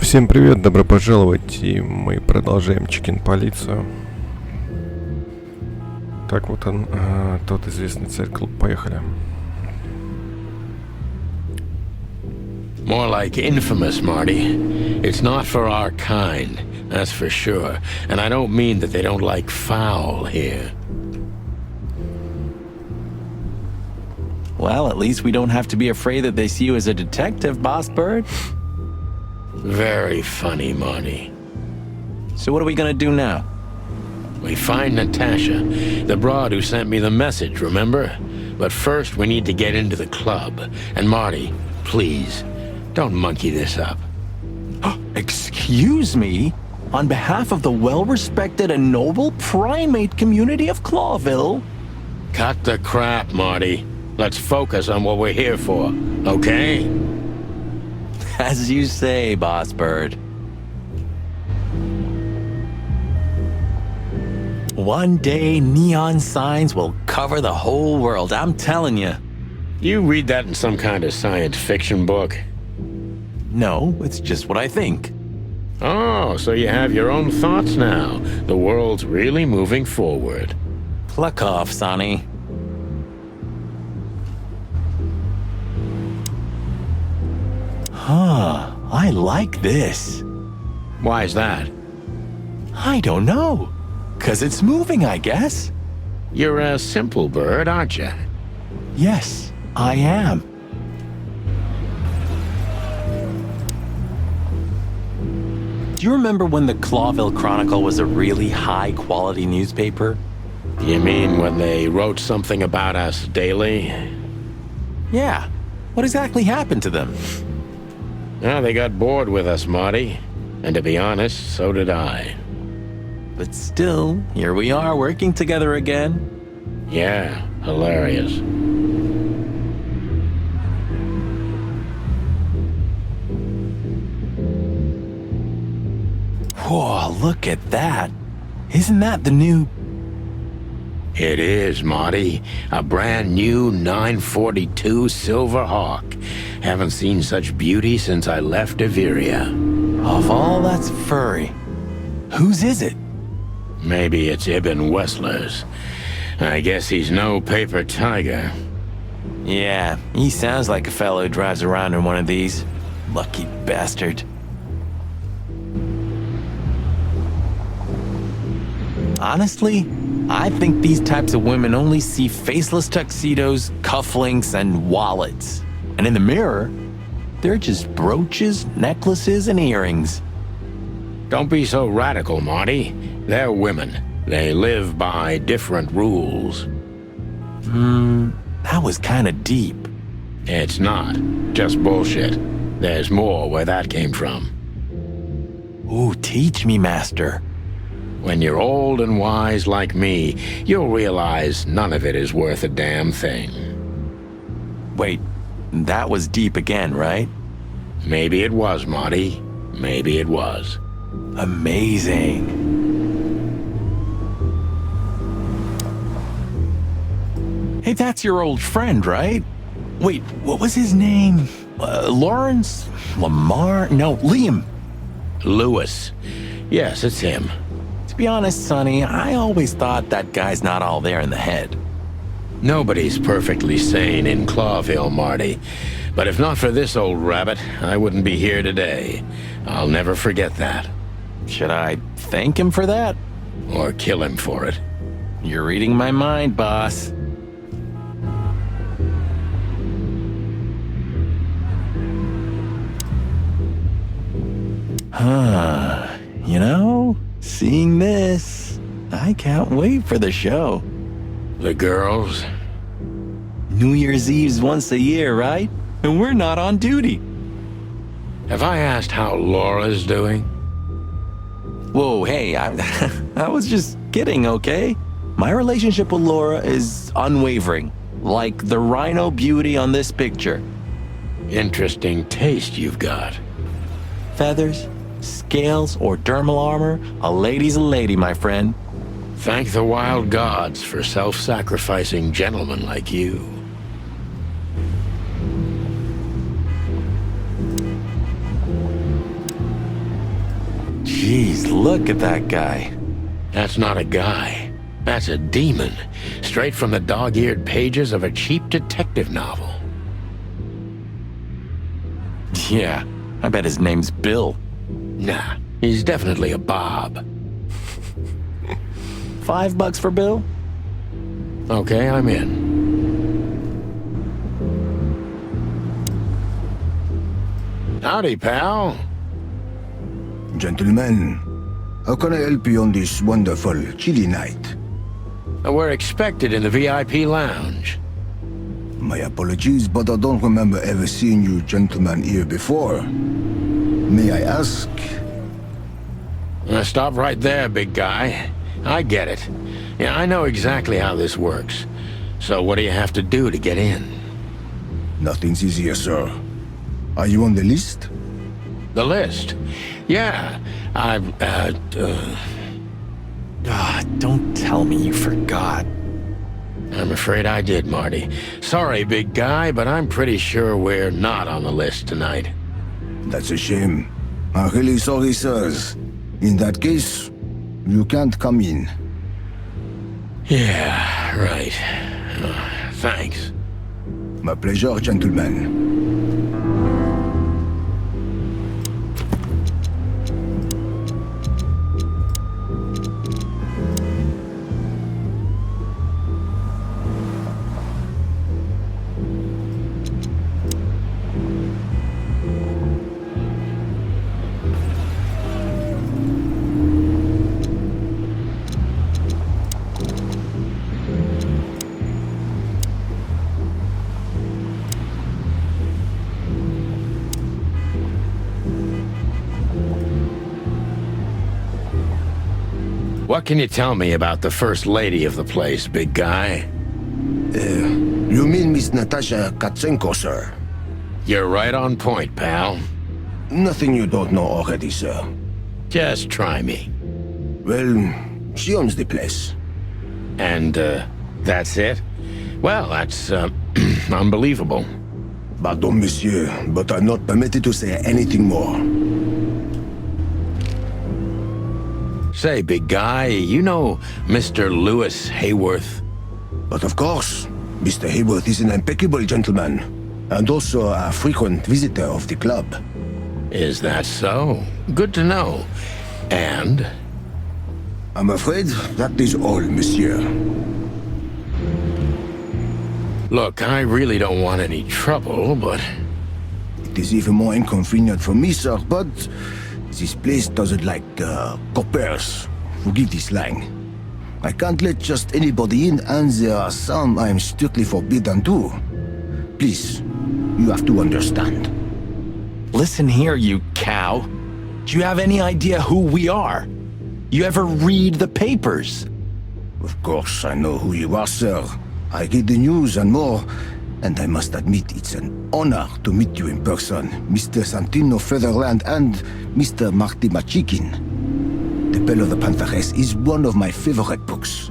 Всем привет, добро пожаловать, и мы продолжаем чекин полицию. Так вот он, тот известный царь-клуб, поехали. More like infamous, Marty. It's not for our kind, that's for sure. And I don't mean that they don't like foul here. Well, at least we don't have to be afraid that they see you as a detective, Boss Bird. Very funny, Marty. So what are we gonna do now? We find Natasha, the broad who sent me the message, remember? But first we need to get into the club. And Marty, please, don't monkey this up. Excuse me? On behalf of the well-respected and noble primate community of Clawville? Cut the crap, Marty. Let's focus on what we're here for, okay? As you say, Boss Bird. One day, neon signs will cover the whole world, I'm telling you. You read that in some kind of science fiction book? No, it's just what I think. Oh, so you have your own thoughts now. The world's really moving forward. Pluck off, Sonny. Huh, I like this. Why is that? I don't know. 'Cause it's moving, I guess. You're a simple bird, aren't you? Yes, I am. Do you remember when the Clawville Chronicle was a really high-quality newspaper? You mean when they wrote something about us daily? Yeah. What exactly happened to them? Well, they got bored with us, Marty. And to be honest, so did I. But still, here we are working together again. Yeah, hilarious. Whoa, look at that. Isn't that the new... It is, Marty. A brand new 942 Silver Hawk. Haven't seen such beauty since I left Averia. Of all that's furry. Whose is it? Maybe it's Ibn Wessler's. I guess he's no paper tiger. Yeah, he sounds like a fellow who drives around in one of these. Lucky bastard. Honestly, I think these types of women only see faceless tuxedos, cufflinks, and wallets. And in the mirror, they're just brooches, necklaces, and earrings. Don't be so radical, Marty. They're women. They live by different rules. That was kinda deep. It's not. Just bullshit. There's more where that came from. Ooh, teach me, master. When you're old and wise like me, you'll realize none of it is worth a damn thing. Wait, that was deep again, right? Maybe it was, Marty. Maybe it was. Amazing. Hey, that's your old friend, right? Wait, what was his name? Lawrence? Lamar? No, Liam. Lewis. Yes, it's him. To be honest, Sonny, I always thought that guy's not all there in the head. Nobody's perfectly sane in Clawville, Marty. But if not for this old rabbit, I wouldn't be here today. I'll never forget that. Should I thank him for that? Or kill him for it. You're reading my mind, boss. You know, seeing this, I can't wait for the show. The girls? New Year's Eve's once a year, right? And we're not on duty. Have I asked how Laura's doing? Whoa, hey, I was just kidding, okay? My relationship with Laura is unwavering, like the rhino beauty on this picture. Interesting taste you've got. Feathers, scales, or dermal armor, a lady's a lady, my friend. Thank the wild gods for self-sacrificing gentlemen like you. Jeez, look at that guy. That's not a guy. That's a demon, straight from the dog-eared pages of a cheap detective novel. Yeah, I bet his name's Bill. Nah, he's definitely a Bob. $5 for Bill? Okay, I'm in. Howdy, pal. Gentlemen, how can I help you on this wonderful, chilly night? We're expected in the VIP lounge. My apologies, but I don't remember ever seeing you gentlemen here before. May I ask? Stop right there, big guy. I get it. Yeah, I know exactly how this works. So what do you have to do to get in? Nothing's easier, sir. Are you on the list? The list? Yeah, Don't tell me you forgot. I'm afraid I did, Marty. Sorry, big guy, but I'm pretty sure we're not on the list tonight. That's a shame. I'm really sorry, sirs. In that case, you can't come in. Yeah, right. Thanks. My pleasure, gentlemen. What can you tell me about the first lady of the place, big guy? You mean Miss Natasha Katsenko, sir? You're right on point, pal. Nothing you don't know already, sir. Just try me. Well, she owns the place. And, that's it? Well, that's, unbelievable. Pardon, monsieur, but I'm not permitted to say anything more. Say, big guy, you know Mr. Lewis Hayworth? But of course, Mr. Hayworth is an impeccable gentleman, and also a frequent visitor of the club. Is that so? Good to know. And? I'm afraid that is all, monsieur. Look, I really don't want any trouble, but... It is even more inconvenient for me, sir, but this place doesn't like coppers. Forgive this slang. I can't let just anybody in, and there are some I'm strictly forbidden to. Please, you have to understand. Listen here, you cow. Do you have any idea who we are? You ever read the papers? Of course, I know who you are, sir. I read the news and more, and I must admit it's an honor to meet you in person, Mr. Santino Featherland and Mr. Marty Machikin. The Bell of the Pantheress is one of my favorite books.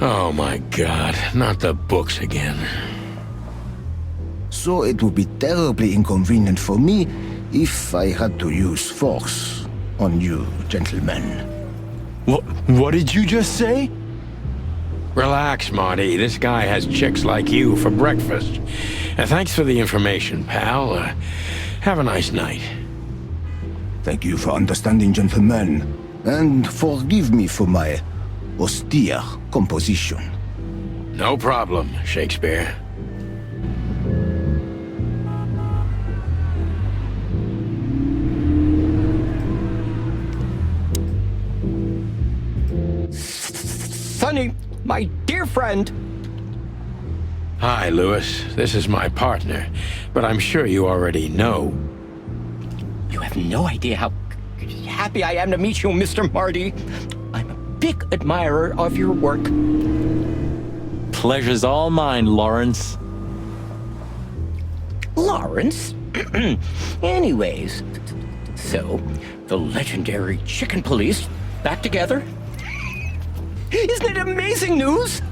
Oh my God, not the books again. So it would be terribly inconvenient for me if I had to use force on you, gentlemen. What did you just say? Relax, Marty. This guy has chicks like you for breakfast. Thanks for the information, pal. Have a nice night. Thank you for understanding, gentlemen, and forgive me for my austere composition. No problem, Shakespeare. Sonny, my dear friend. Hi, Lewis. This is my partner, but I'm sure you already know. You have no idea how happy I am to meet you, Mr. Marty. I'm a big admirer of your work. Pleasure's all mine, Lawrence. Lawrence? Anyways, so the legendary chicken police back together? Isn't it amazing news?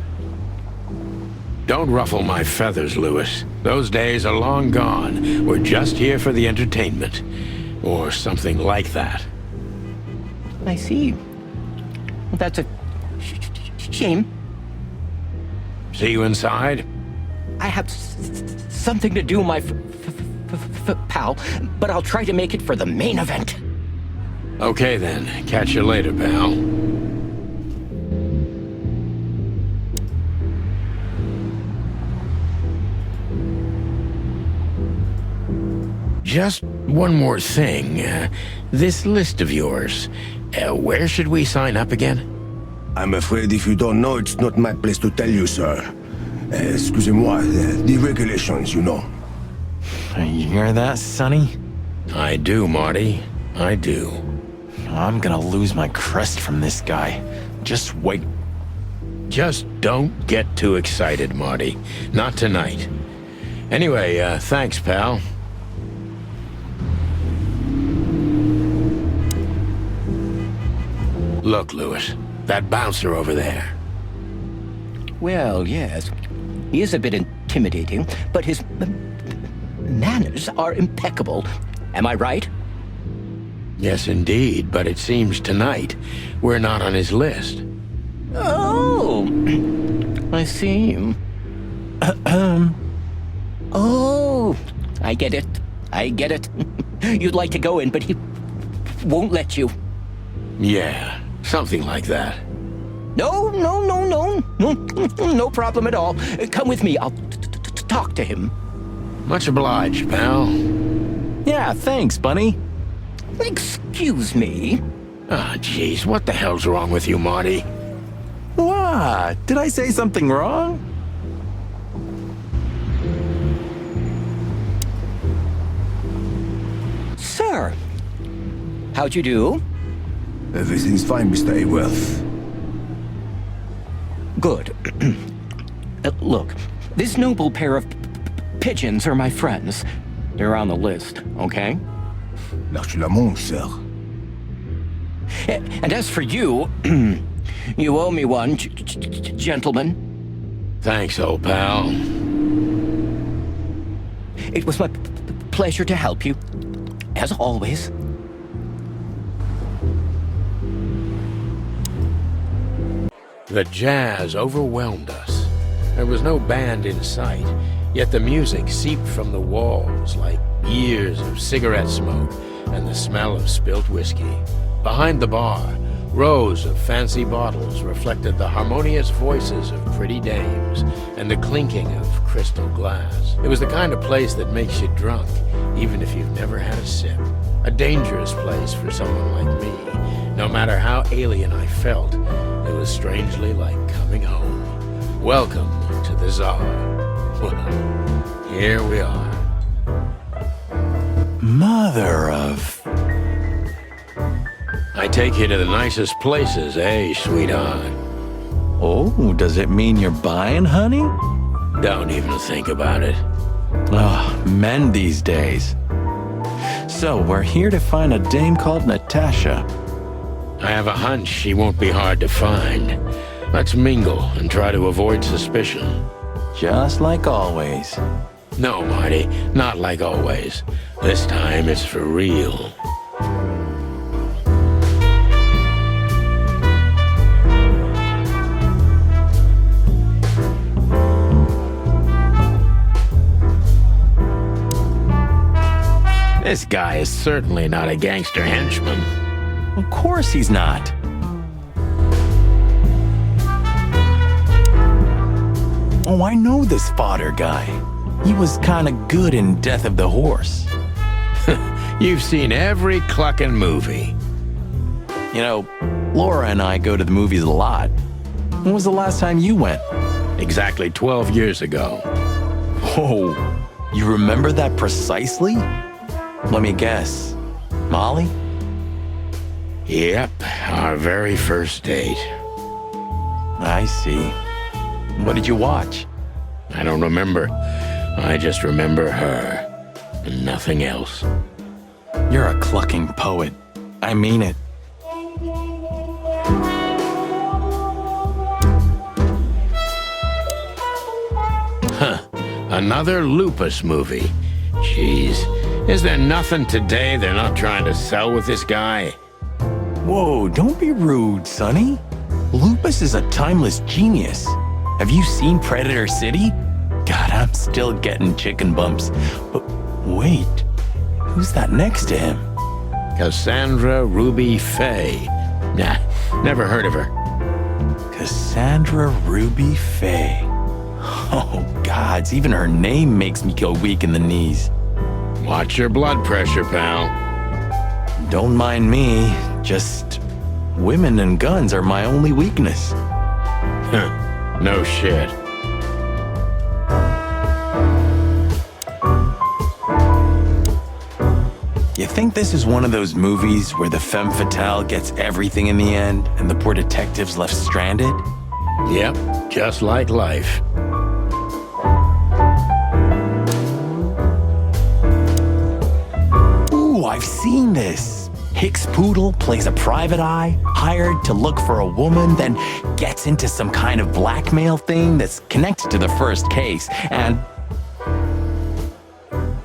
Don't ruffle my feathers, Lewis. Those days are long gone. We're just here for the entertainment. Or something like that. I see. Well, that's a shame. See you inside? I have something to do, my pal, but I'll try to make it for the main event. Okay then, catch you later, pal. Just one more thing. This list of yours, where should we sign up again? I'm afraid if you don't know, it's not my place to tell you, sir. Excusez-moi, the regulations, you know. You hear that, Sonny? I do, Marty. I do. I'm gonna lose my crest from this guy. Just wait. Just don't get too excited, Marty. Not tonight. Anyway, thanks, pal. Look, Lewis, that bouncer over there. Well, yes. He is a bit intimidating, but his manners are impeccable. Am I right? Yes, indeed, but it seems tonight we're not on his list. Oh, I see. Oh, I get it. I get it. You'd like to go in, but he won't let you. Yeah, something like that. No problem at all. Come with me. I'll talk to him. Much obliged, pal. Yeah, thanks, Bunny. Excuse me. Ah, jeez, what the hell's wrong with you, Marty? What? Did I say something wrong? Sir, how'd you do? Everything's fine, Mr. Ayworth. Good. Look, this noble pair of pigeons are my friends. They're on the list, okay? L'archulament, sir. And as for you, you owe me one, gentlemen. Thanks, old pal. It was my pleasure to help you, as always. The jazz overwhelmed us. There was no band in sight, yet the music seeped from the walls like years of cigarette smoke and the smell of spilt whiskey. Behind the bar, rows of fancy bottles reflected the harmonious voices of pretty dames and the clinking of crystal glass. It was the kind of place that makes you drunk, even if you've never had a sip. A dangerous place for someone like me. No matter how alien I felt, it was strangely like coming home. Welcome to the Tsar. Well, here we are. Mother of... I take you to the nicest places, eh, sweetheart? Oh, does it mean you're buying, honey? Don't even think about it. Oh, men these days. So, we're here to find a dame called Natasha. I have a hunch she won't be hard to find. Let's mingle and try to avoid suspicion. Just like always. No, Marty, not like always. This time it's for real. This guy is certainly not a gangster henchman. Of course he's not. Oh, I know this fodder guy. He was kinda good in Death of the Horse. You've seen every clucking movie. You know, Laura and I go to the movies a lot. When was the last time you went? Exactly 12 years ago. Oh, you remember that precisely? Let me guess. Molly? Yep, our very first date. I see. What did you watch? I don't remember. I just remember her. And nothing else. You're a clucking poet. I mean it. Huh. Another lupus movie. Jeez. Is there nothing today they're not trying to sell with this guy? Whoa, don't be rude, Sonny. Lupus is a timeless genius. Have you seen Predator City? God, I'm still getting chicken bumps. But wait, who's that next to him? Cassandra Ruby Faye. Nah, never heard of her. Cassandra Ruby Faye. Oh, gods, even her name makes me go weak in the knees. Watch your blood pressure, pal. Don't mind me, just women and guns are my only weakness. No shit. You think this is one of those movies where the femme fatale gets everything in the end and the poor detective's left stranded? Yep, just like life. Ooh, I've seen this. Hicks Poodle plays a private eye, hired to look for a woman, then gets into some kind of blackmail thing that's connected to the first case, and...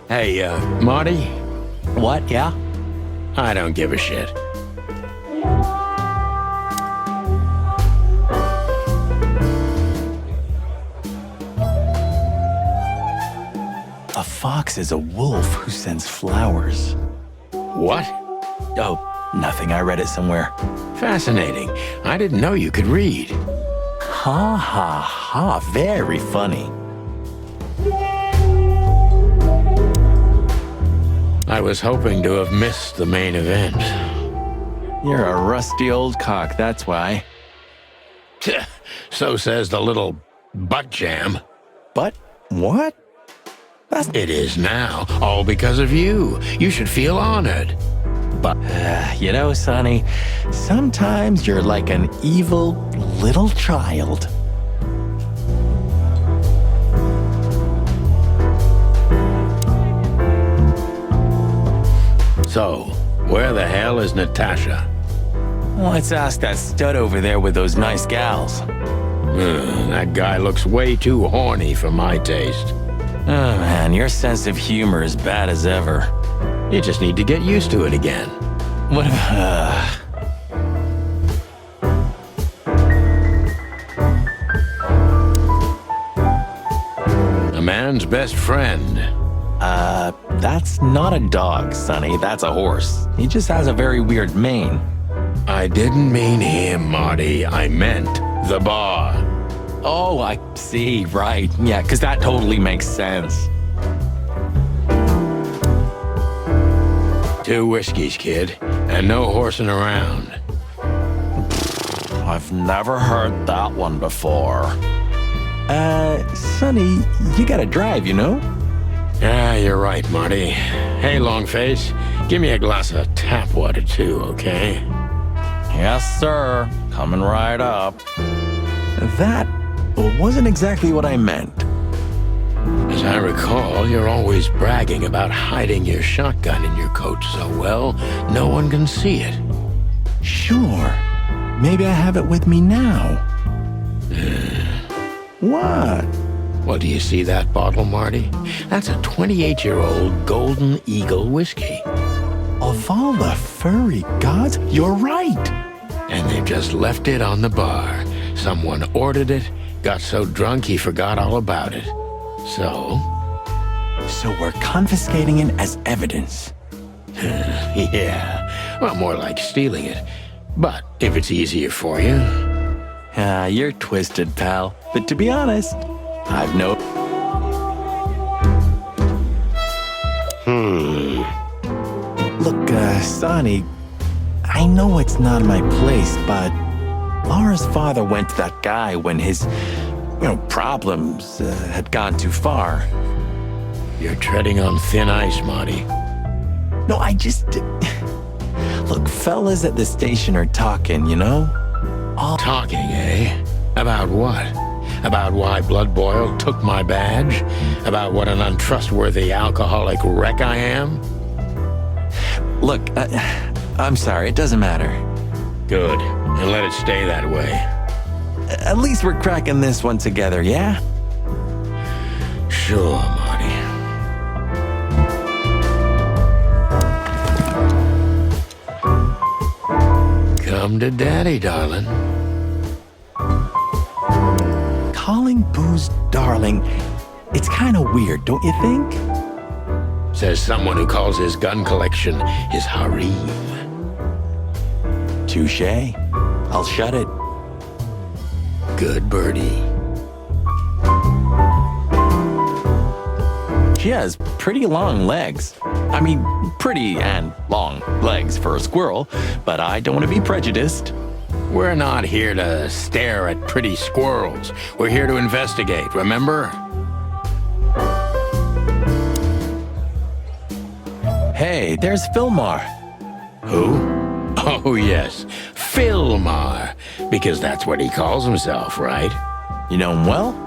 Hey, Marty? What, yeah? I don't give a shit. A fox is a wolf who sends flowers. What? Oh, nothing. I read it somewhere. Fascinating. I didn't know you could read. Ha ha ha. Very funny. I was hoping to have missed the main event. You're a rusty old cock, that's why. So says the little butt jam. But what? It is now, all because of you. You should feel honored. But, you know, Sonny, sometimes you're like an evil little child. So, where the hell is Natasha? Let's ask that stud over there with those nice gals. That guy looks way too horny for my taste. Oh man, your sense of humor is bad as ever. You just need to get used to it again. What A man's best friend. That's not a dog, Sonny. That's a horse. He just has a very weird mane. I didn't mean him, Marty. I meant the bar. Oh, I see, right. Yeah, because that totally makes sense. 2 whiskeys, kid, and no horsing around. I've never heard that one before. Sonny, you gotta drive, you know? Yeah, you're right, Marty. Hey, Longface, give me a glass of tap water too, okay? Yes, sir. Coming right up. That wasn't exactly what I meant. As I recall, you're always bragging about hiding your shotgun in your coat so well, no one can see it. Sure. Maybe I have it with me now. What? Well, do you see that bottle, Marty? That's a 28-year-old Golden Eagle whiskey. Of all the furry gods, you're right. And they've just left it on the bar. Someone ordered it, got so drunk he forgot all about it. So we're confiscating it as evidence. Yeah, well, more like stealing it. But if it's easier for you. You're twisted, pal. But to be honest, I've no... Look, Sonny, I know it's not my place, but Laura's father went to that guy when his, problems had gone too far. You're treading on thin ice, Marty. No, I just... Look, fellas at the station are talking, you know? All talking, eh? About what? About why Blood Boil took my badge? About what an untrustworthy alcoholic wreck I am? Look, I'm sorry, it doesn't matter. Good, and let it stay that way. At least we're cracking this one together, yeah? Sure, Marty. Come to daddy, darling. Calling booze darling, it's kind of weird, don't you think? Says someone who calls his gun collection his harem. Touché. I'll shut it. Good birdie. She has pretty long legs. I mean, pretty and long legs for a squirrel, but I don't want to be prejudiced. We're not here to stare at pretty squirrels. We're here to investigate, remember? Hey, there's Philmar. Who? Oh, yes, Philmar. Because that's what he calls himself, right? You know him well?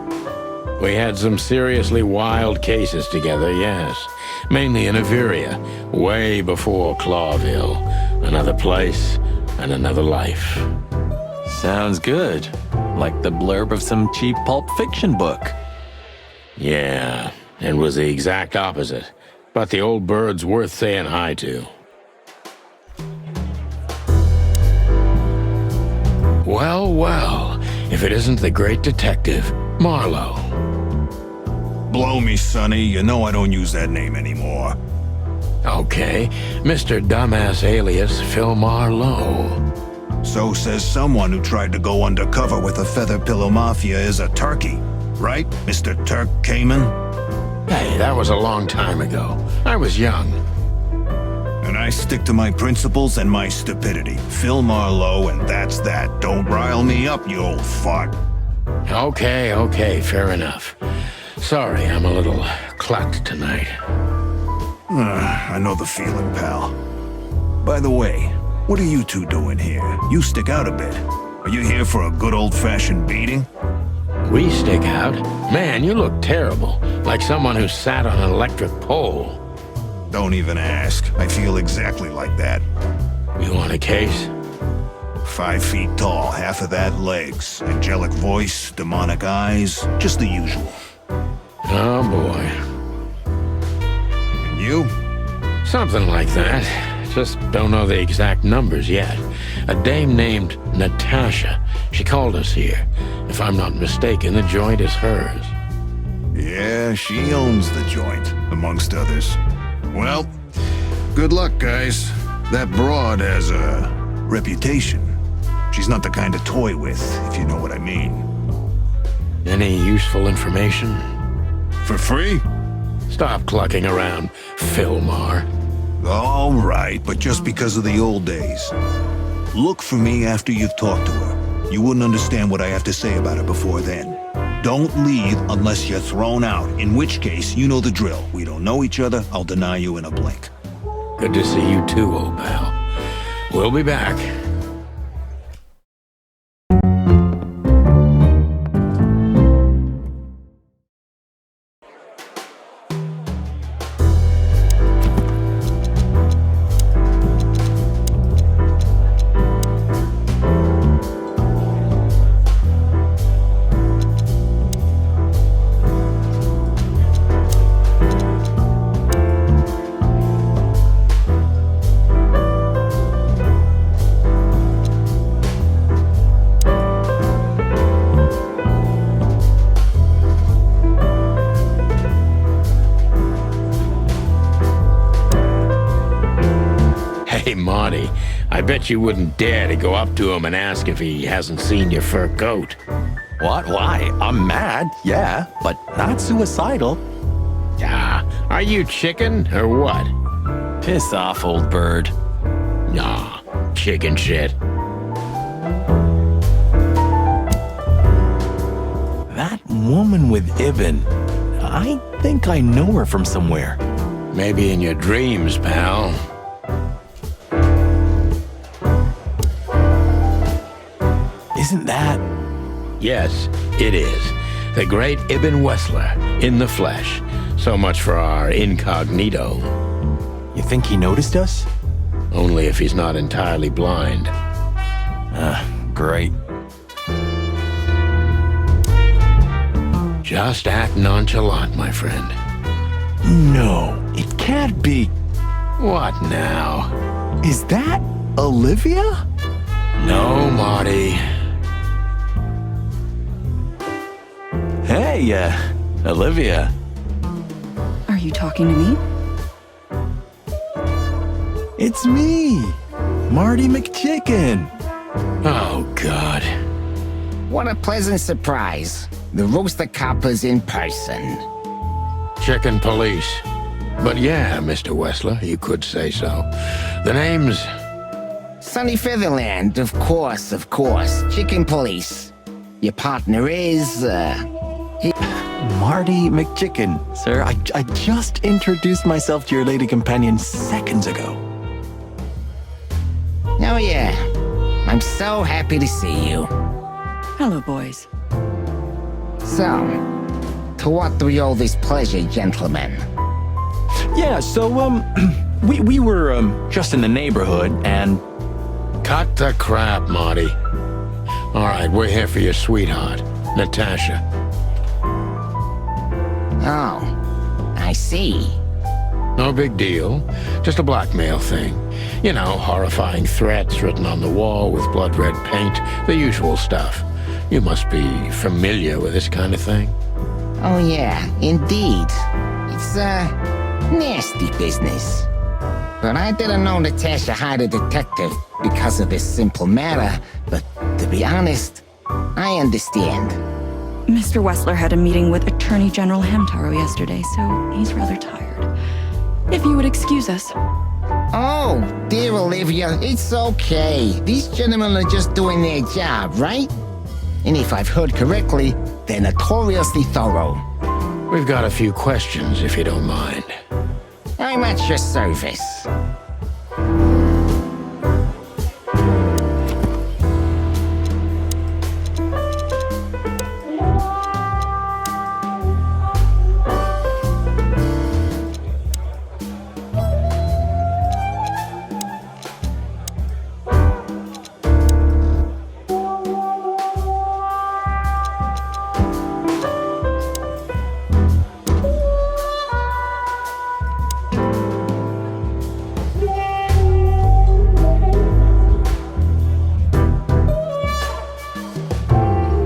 We had some seriously wild cases together, yes. Mainly in Averia, way before Clawville. Another place and another life. Sounds good. Like the blurb of some cheap pulp fiction book. Yeah, it was the exact opposite. But the old bird's worth saying hi to. Well, well, if it isn't the great detective, Marlowe. Blow me, Sonny. You know I don't use that name anymore. Okay, Mr. Dumbass alias Phil Marlowe. So says someone who tried to go undercover with a feather pillow mafia is a turkey. Right, Mr. Turk Cayman? Hey, that was a long time ago. I was young. And I stick to my principles and my stupidity. Phil Marlowe, and that's that. Don't rile me up, you old fart. Okay, fair enough. Sorry, I'm a little clucked tonight. I know the feeling, pal. By the way, what are you two doing here? You stick out a bit. Are you here for a good old-fashioned beating? We stick out? Man, you look terrible. Like someone who sat on an electric pole. Don't even ask. I feel exactly like that. You want a case? 5 feet tall, half of that legs. Angelic voice, demonic eyes, just the usual. Oh, boy. And you? Something like that. Just don't know the exact numbers yet. A dame named Natasha. She called us here. If I'm not mistaken, the joint is hers. Yeah, she owns the joint, amongst others. Well, good luck, guys. That broad has a reputation. She's not the kind to toy with, if you know what I mean. Any useful information? For free? Stop clucking around, Philmar. All right, but just because of the old days. Look for me after you've talked to her. You wouldn't understand what I have to say about her before then. Don't leave unless you're thrown out, in which case, you know the drill. We don't know each other, I'll deny you in a blink. Good to see you too, old pal. We'll be back. Hey, Monty, I bet you wouldn't dare to go up to him and ask if he hasn't seen your fur coat. What? Why? I'm mad, yeah, but not suicidal. Ah, are you chicken or what? Piss off, old bird. Nah, chicken shit. That woman with Ibn, I think I know her from somewhere. Maybe in your dreams, pal. Isn't that? Yes, it is. The great Ibn Wessler, in the flesh. So much for our incognito. You think he noticed us? Only if he's not entirely blind. Great. Just act nonchalant, my friend. No, it can't be. What now? Is that Olivia? No, Marty. Hey, Olivia. Are you talking to me? It's me, Marty McChicken. Oh, God. What a pleasant surprise. The Rooster Copper's in person. Chicken police. But yeah, Mr. Wessler, you could say so. The name's... Sunny Featherland, of course, of course. Chicken police. Your partner is, Marty McChicken, sir. I just introduced myself to your lady companion seconds ago. Oh yeah. I'm so happy to see you. Hello, boys. So, to what do we owe this pleasure, gentlemen? Yeah, so, we were, just in the neighborhood, and... Cut the crap, Marty. All right, we're here for your sweetheart, Natasha. Oh, I see. No big deal. Just a blackmail thing. You know, horrifying threats written on the wall with blood-red paint, the usual stuff. You must be familiar with this kind of thing. Oh yeah, indeed. It's, nasty business. But I didn't know Natasha hired a detective because of this simple matter. But to be honest, I understand. Mr. Wessler had a meeting with Attorney General Hamtaro yesterday, so he's rather tired. If you would excuse us. Oh, dear Olivia, it's okay. These gentlemen are just doing their job, right? And if I've heard correctly, they're notoriously thorough. We've got a few questions, if you don't mind. I'm at your service.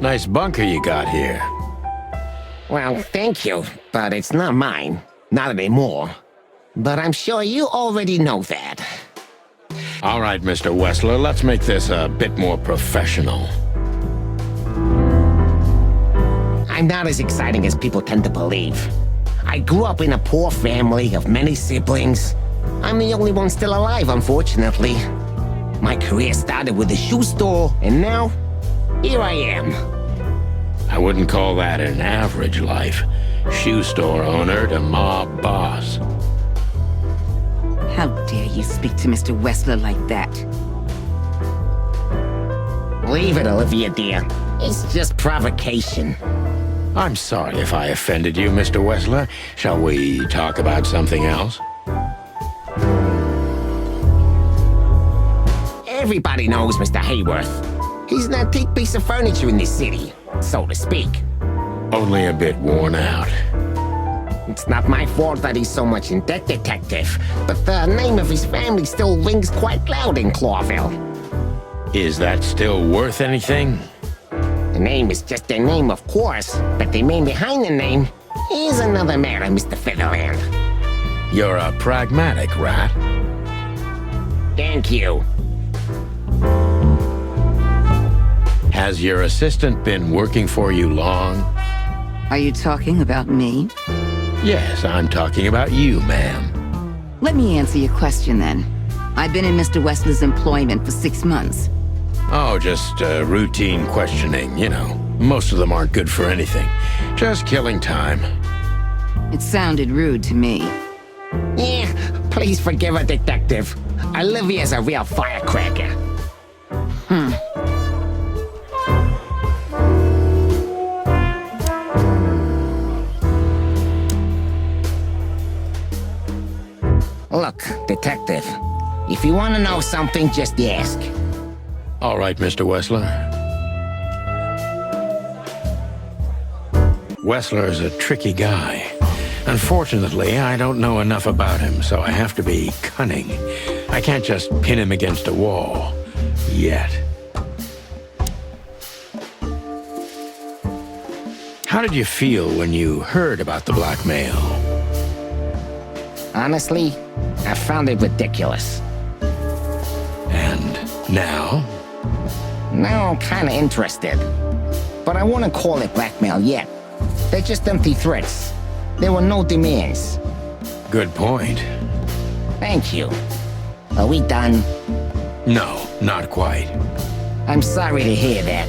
Nice bunker you got here. Well, thank you, but it's not mine. Not anymore. But I'm sure you already know that. All right, Mr. Wessler, let's make this a bit more professional. I'm not as exciting as people tend to believe. I grew up in a poor family of many siblings. I'm the only one still alive, unfortunately. My career started with a shoe store, and now, here I am. I wouldn't call that an average life. Shoe store owner to mob boss. How dare you speak to Mr. Wessler like that? Leave it, Olivia, dear. It's just provocation. I'm sorry if I offended you, Mr. Wessler. Shall we talk about something else? Everybody knows Mr. Hayworth. He's an antique piece of furniture in this city, so to speak. Only a bit worn out. It's not my fault that he's so much in debt, detective, but the name of his family still rings quite loud in Clawville. Is that still worth anything? The name is just their name, of course, but the man behind the name is another matter, Mr. Featherland. You're a pragmatic rat. Thank you. Has your assistant been working for you long? Are you talking about me? Yes, I'm talking about you, ma'am. Let me answer your question then. I've been in Mr. Wessler's employment for 6 months. Oh, just routine questioning, you know. Most of them aren't good for anything. Just killing time. It sounded rude to me. Yeah, please forgive her, detective. Olivia's a real firecracker. Look, detective, if you want to know something, just ask. All right, Mr. Wessler. Wessler's a tricky guy. Unfortunately, I don't know enough about him, so I have to be cunning. I can't just pin him against a wall. Yet. How did you feel when you heard about the blackmail? Honestly, I found it ridiculous. And now? Now I'm kinda interested. But I wouldn't call it blackmail yet. They're just empty threats. There were no demands. Good point. Thank you. Are we done? No, not quite. I'm sorry to hear that.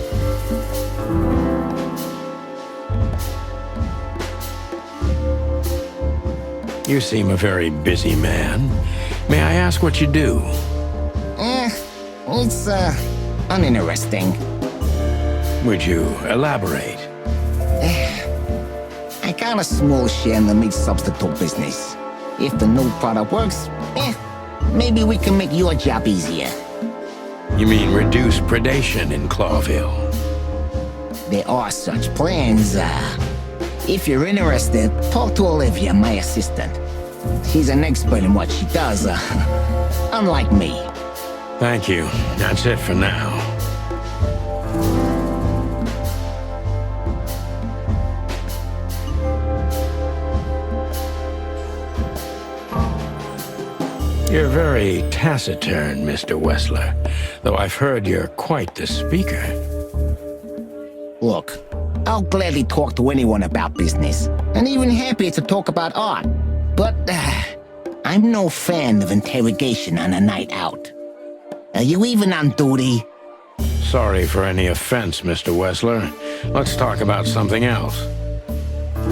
You seem a very busy man. May I ask what you do? It's, uninteresting. Would you elaborate? I got a small share in the meat substitute business. If the new product works, maybe we can make your job easier. You mean reduce predation in Clawville? There are such plans. If you're interested, talk to Olivia, my assistant. She's an expert in what she does, unlike me. Thank you. That's it for now. You're very taciturn, Mr. Wessler, though I've heard you're quite the speaker. Look, I'll gladly talk to anyone about business, and even happier to talk about art. But I'm no fan of interrogation on a night out. Are you even on duty? Sorry for any offense, Mr. Wessler. Let's talk about something else.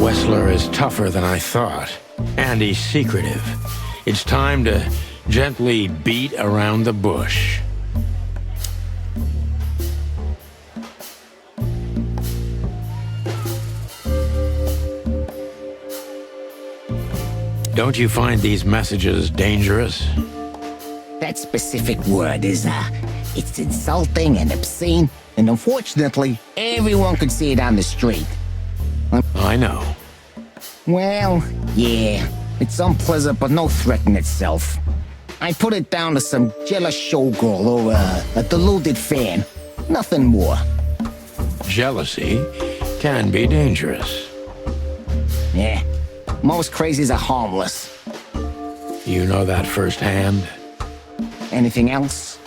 Wessler is tougher than I thought, and he's secretive. It's time to gently beat around the bush. Don't you find these messages dangerous? That specific word is, it's insulting and obscene, and unfortunately, everyone could see it on the street. I know. Well, yeah, it's unpleasant but no threat in itself. I put it down to some jealous showgirl or a deluded fan. Nothing more. Jealousy can be dangerous. Yeah, most crazies are harmless. You know that firsthand? Anything else?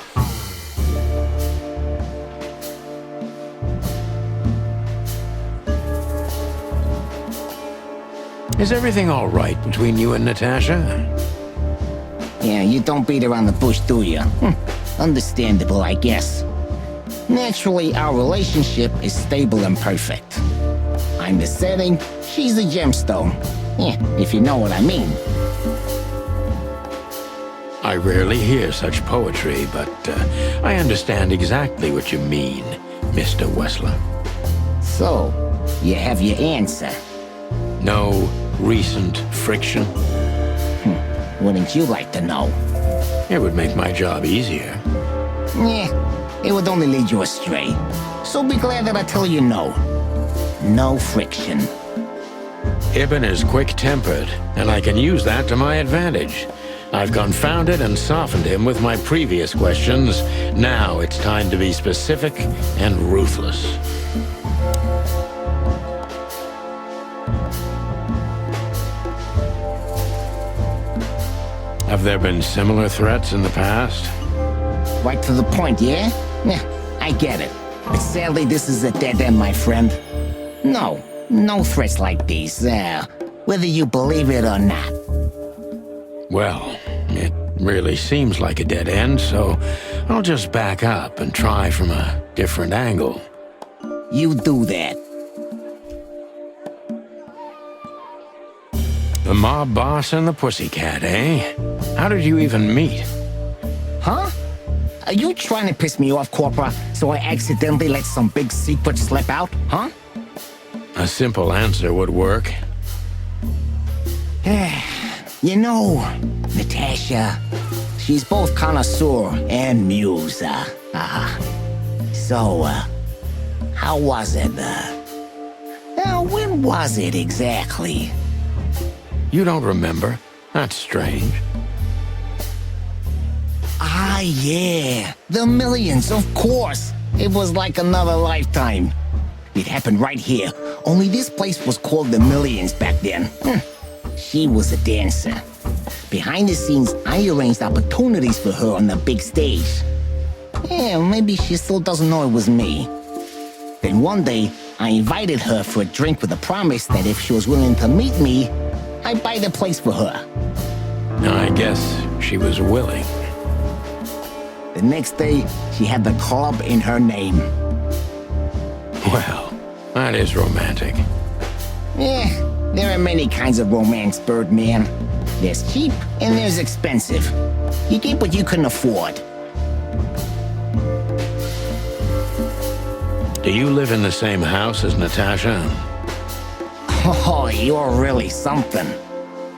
Is everything all right between you and Natasha? Yeah, you don't beat around the bush, do you? Understandable, I guess. Naturally, our relationship is stable and perfect. I'm the setting, she's the gemstone. Yeah, if you know what I mean. I rarely hear such poetry, but I understand exactly what you mean, Mr. Wessler. So, you have your answer. No recent friction? Wouldn't you like to know? It would make my job easier. Yeah, it would only lead you astray. So be glad that I tell you no. No friction. Ibn is quick-tempered, and I can use that to my advantage. I've confounded and softened him with my previous questions. Now it's time to be specific and ruthless. Have there been similar threats in the past? Right to the point, yeah? Yeah, I get it. But sadly, this is a dead end, my friend. No threats like these, whether you believe it or not. Well, it really seems like a dead end, so I'll just back up and try from a different angle. You do that. The mob boss and the pussycat, eh? How did you even meet? Huh? Are you trying to piss me off, Corpora, so I accidentally let some big secret slip out, huh? A simple answer would work. You know, Natasha, she's both connoisseur and muse, So, how was it, when was it exactly? You don't remember? That's strange. Ah, yeah, the millions, of course. It was like another lifetime. It happened right here. Only this place was called the Millions back then. She was a dancer. Behind the scenes, I arranged opportunities for her on the big stage. Yeah, maybe she still doesn't know it was me. Then one day, I invited her for a drink with a promise that if she was willing to meet me, I'd buy the place for her. I guess she was willing. The next day, she had the club in her name. Well, that is romantic. Yeah, there are many kinds of romance, Birdman. There's cheap and there's expensive. You get what you can afford. Do you live in the same house as Natasha? Oh, you're really something.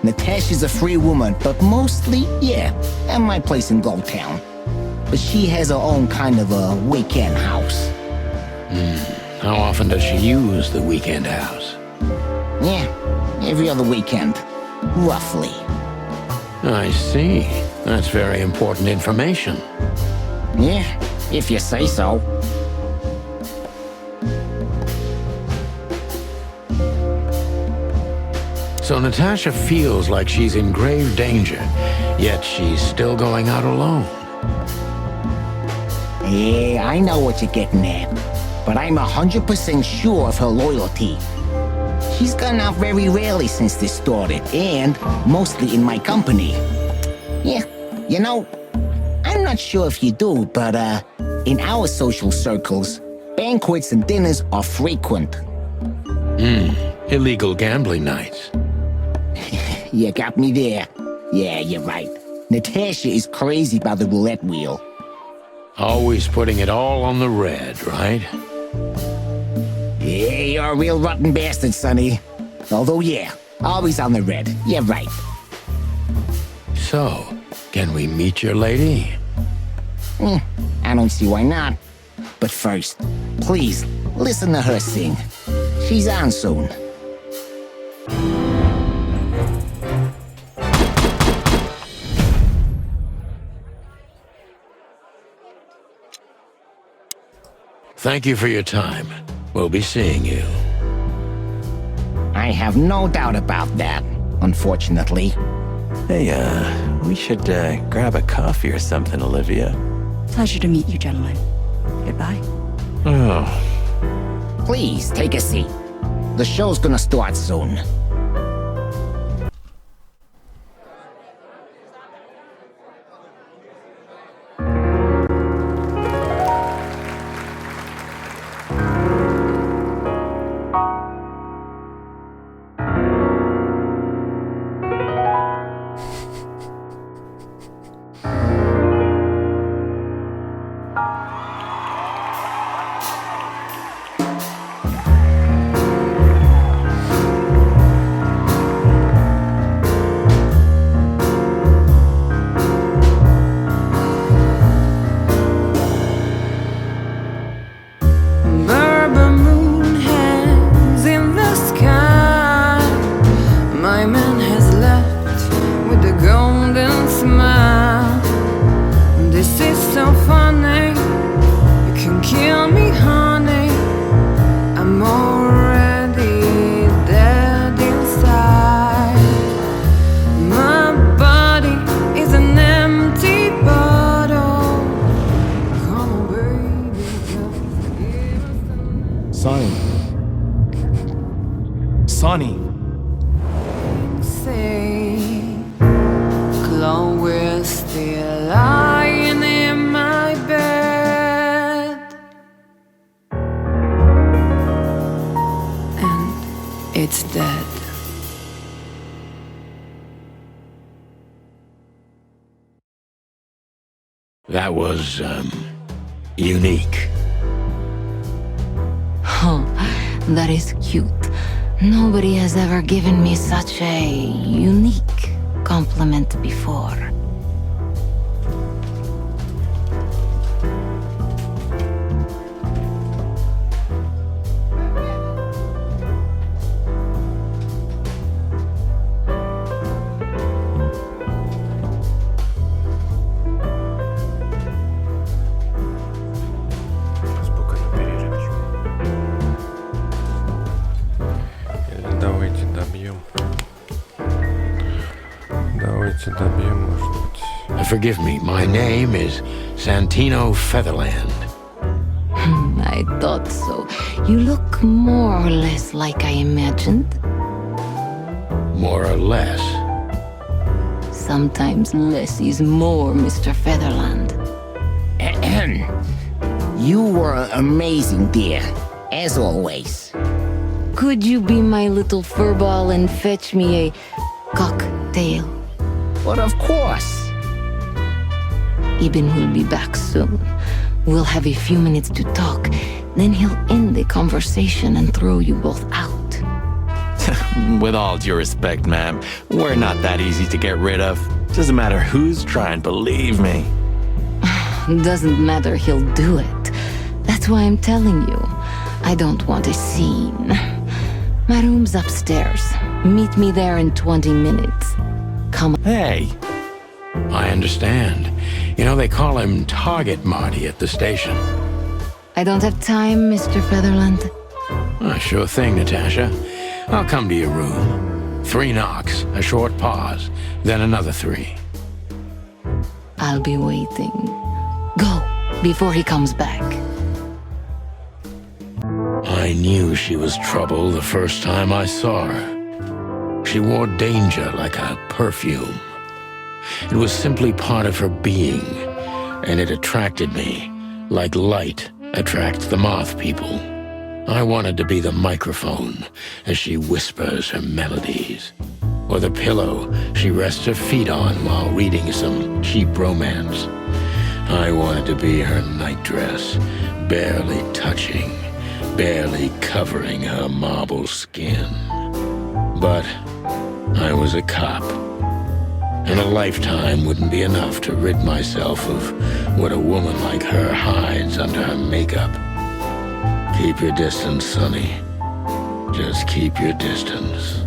Natasha's a free woman, but mostly, yeah, at my place in Glowtown. But she has her own kind of a weekend house. How often does she use the weekend house? Yeah, every other weekend, roughly. I see. That's very important information. Yeah, if you say so. So Natasha feels like she's in grave danger, yet she's still going out alone. Yeah, I know what you're getting at, but I'm 100% sure of her loyalty. She's gone out very rarely since this started, and mostly in my company. Yeah, you know, I'm not sure if you do, but in our social circles, banquets and dinners are frequent. Illegal gambling nights. You got me there. Yeah, you're right. Natasha is crazy about the roulette wheel. Always putting it all on the red, right? Yeah, you're a real rotten bastard, Sonny. Although, yeah, always on the red. You're right. So, can we meet your lady? I don't see why not. But first, please, listen to her sing. She's on soon. Thank you for your time. We'll be seeing you. I have no doubt about that, unfortunately. Hey, we should grab a coffee or something, Olivia. Pleasure to meet you, gentlemen. Goodbye. Oh, Please, take a seat. The show's gonna start soon. Sonny. Chloe's still lying in my bed, and it's dead. That was, unique. Oh, that is cute. Nobody has ever given me such a unique compliment before. Forgive me, my name is Santino Featherland. I thought so. You look more or less like I imagined. More or less. Sometimes less is more, Mr. Featherland. Ahem. You were amazing, dear, as always. Could you be my little furball and fetch me a cocktail? But of course. Ibn will be back soon. We'll have a few minutes to talk. Then he'll end the conversation and throw you both out. With all due respect, ma'am, we're not that easy to get rid of. Doesn't matter who's trying, believe me. Doesn't matter, he'll do it. That's why I'm telling you. I don't want a scene. My room's upstairs. Meet me there in 20 minutes. Come on. Hey, I understand. You know, they call him Target Marty at the station. I don't have time, Mr. Featherland. Sure thing, Natasha. I'll come to your room. 3 knocks, a short pause, then another 3. I'll be waiting. Go, before he comes back. I knew she was trouble the first time I saw her. She wore danger like a perfume. It was simply part of her being, and it attracted me, like light attracts the moth people. I wanted to be the microphone as she whispers her melodies, or the pillow she rests her feet on while reading some cheap romance. I wanted to be her nightdress, barely touching, barely covering her marble skin. But I was a cop, and a lifetime wouldn't be enough to rid myself of what a woman like her hides under her makeup. Keep your distance, Sonny. Just keep your distance.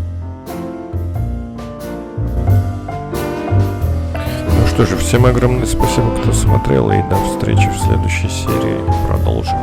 Ну что же, всем огромное спасибо, кто смотрел, и до встречи в следующей серии. Продолжим.